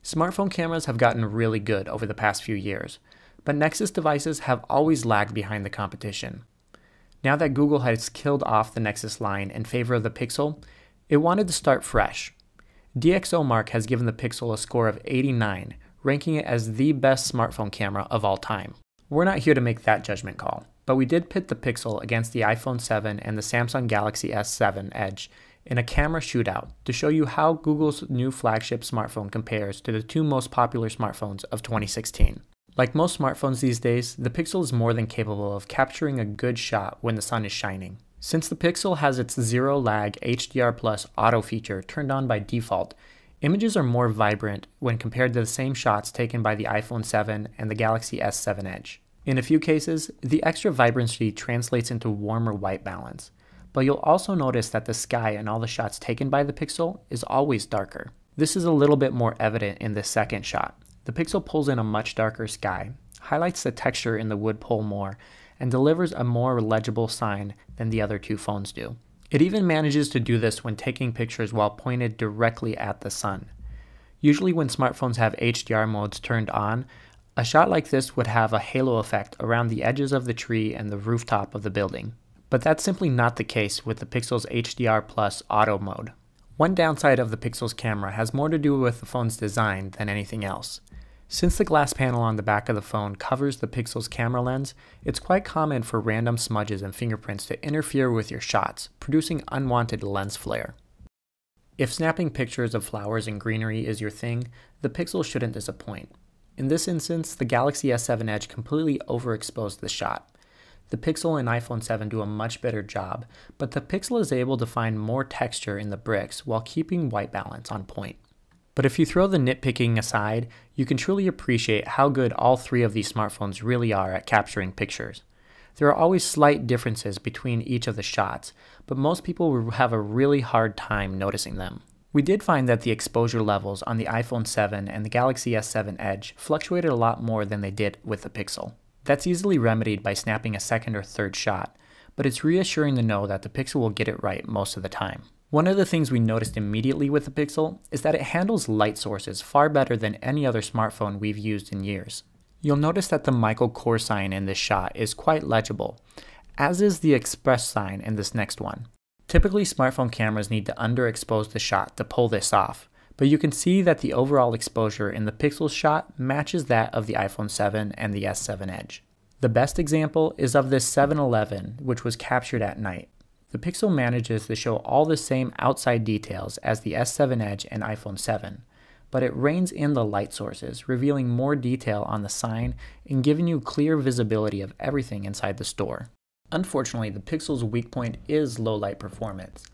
Smartphone cameras have gotten really good over the past few years, but Nexus devices have always lagged behind the competition. Now that Google has killed off the Nexus line in favor of the Pixel, it wanted to start fresh. DxOMark has given the Pixel a score of 89, ranking it as the best smartphone camera of all time. We're not here to make that judgment call, but we did pit the Pixel against the iPhone 7 and the Samsung Galaxy S7 Edge in a camera shootout to show you how Google's new flagship smartphone compares to the two most popular smartphones of 2016. Like most smartphones these days, the Pixel is more than capable of capturing a good shot when the sun is shining. Since the Pixel has its zero lag HDR+ auto feature turned on by default, images are more vibrant when compared to the same shots taken by the iPhone 7 and the Galaxy S7 Edge. In a few cases, the extra vibrancy translates into warmer white balance, but you'll also notice that the sky in all the shots taken by the Pixel is always darker. This is a little bit more evident in this second shot. The Pixel pulls in a much darker sky, highlights the texture in the wood pole more, and delivers a more legible sign than the other two phones do. It even manages to do this when taking pictures while pointed directly at the sun. Usually when smartphones have HDR modes turned on, a shot like this would have a halo effect around the edges of the tree and the rooftop of the building. But that's simply not the case with the Pixel's HDR+ auto mode. One downside of the Pixel's camera has more to do with the phone's design than anything else. Since the glass panel on the back of the phone covers the Pixel's camera lens, it's quite common for random smudges and fingerprints to interfere with your shots, producing unwanted lens flare. If snapping pictures of flowers and greenery is your thing, the Pixel shouldn't disappoint. In this instance, the Galaxy S7 Edge completely overexposed the shot. The Pixel and iPhone 7 do a much better job, but the Pixel is able to find more texture in the bricks while keeping white balance on point. But if you throw the nitpicking aside, you can truly appreciate how good all three of these smartphones really are at capturing pictures. There are always slight differences between each of the shots, but most people will have a really hard time noticing them. We did find that the exposure levels on the iPhone 7 and the Galaxy S7 Edge fluctuated a lot more than they did with the Pixel. That's easily remedied by snapping a second or third shot, but it's reassuring to know that the Pixel will get it right most of the time. One of the things we noticed immediately with the Pixel is that it handles light sources far better than any other smartphone we've used in years. You'll notice that the Michael Kors sign in this shot is quite legible, as is the express sign in this next one. Typically, smartphone cameras need to underexpose the shot to pull this off, but you can see that the overall exposure in the Pixel shot matches that of the iPhone 7 and the S7 Edge. The best example is of this 7-Eleven, which was captured at night. The Pixel manages to show all the same outside details as the S7 Edge and iPhone 7, but it reins in the light sources, revealing more detail on the sign and giving you clear visibility of everything inside the store. Unfortunately, the Pixel's weak point is low light performance.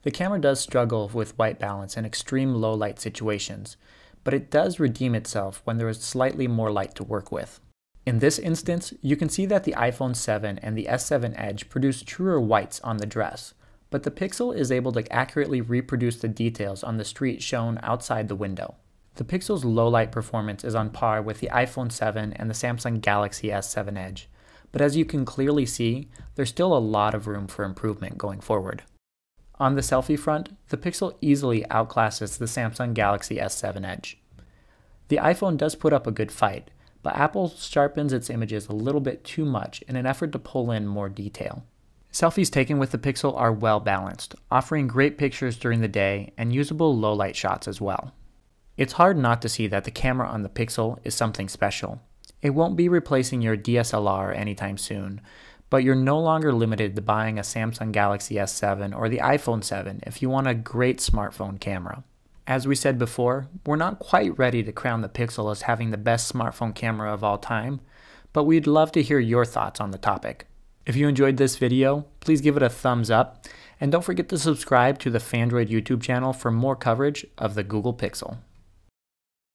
The camera does struggle with white balance in extreme low light situations, but it does redeem itself when there is slightly more light to work with. In this instance, you can see that the iPhone 7 and the S7 Edge produce truer whites on the dress, but the Pixel is able to accurately reproduce the details on the street shown outside the window. The Pixel's low light performance is on par with the iPhone 7 and the Samsung Galaxy S7 Edge, but as you can clearly see, there's still a lot of room for improvement going forward. On the selfie front, the Pixel easily outclasses the Samsung Galaxy S7 Edge. The iPhone does put up a good fight, but Apple sharpens its images a little bit too much in an effort to pull in more detail. Selfies taken with the Pixel are well balanced, offering great pictures during the day and usable low light shots as well. It's hard not to see that the camera on the Pixel is something special. It won't be replacing your DSLR anytime soon, but you're no longer limited to buying a Samsung Galaxy S7 or the iPhone 7 if you want a great smartphone camera. As we said before, we're not quite ready to crown the Pixel as having the best smartphone camera of all time, but we'd love to hear your thoughts on the topic. If you enjoyed this video, please give it a thumbs up, and don't forget to subscribe to the Fandroid YouTube channel for more coverage of the Google Pixel.